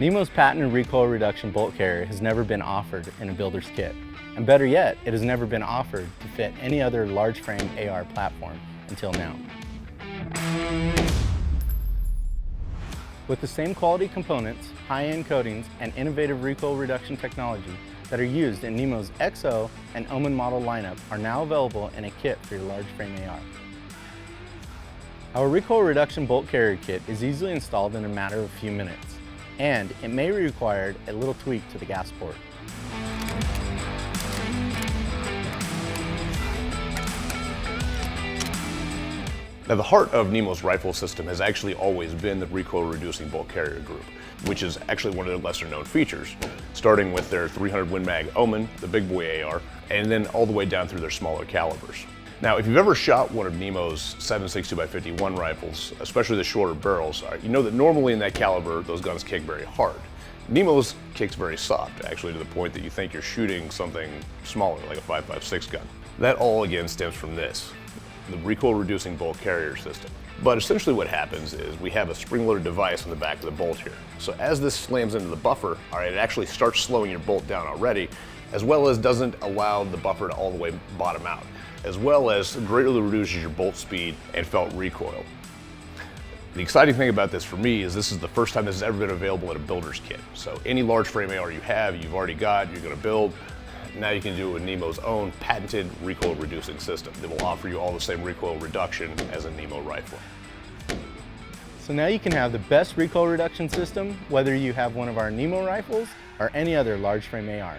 Nemo's patented recoil reduction bolt carrier has never been offered in a builder's kit. And better yet, it has never been offered to fit any other large frame AR platform until now. With the same quality components, high-end coatings, and innovative recoil reduction technology that are used in Nemo's XO and Omen model lineup are now available in a kit for your large frame AR. Our recoil reduction bolt carrier kit is easily installed in a matter of a few minutes, and it may require a little tweak to the gas port. Now, the heart of Nemo's rifle system has actually always been the recoil reducing bolt carrier group, which is actually one of their lesser known features, starting with their 300 Win Mag Omen, the big boy AR, and then all the way down through their smaller calibers. Now, if you've ever shot one of Nemo's 7.62x51 rifles, especially the shorter barrels, you know that normally in that caliber, those guns kick very hard. Nemo's kicks very soft, actually to the point that you think you're shooting something smaller, like a 5.56 gun. That all again stems from this, the recoil reducing bolt carrier system. But essentially what happens is we have a spring-loaded device on the back of the bolt here. So as this slams into the buffer, it actually starts slowing your bolt down already, as well as doesn't allow the buffer to all the way bottom out, as well as greatly reduces your bolt speed and felt recoil. The exciting thing about this for me is this is the first time this has ever been available in a builder's kit. So any large frame AR you have, you've already got, you're gonna build, now you can do it with Nemo's own patented recoil reducing system that will offer you all the same recoil reduction as a Nemo rifle. So now you can have the best recoil reduction system, whether you have one of our Nemo rifles or any other large frame AR.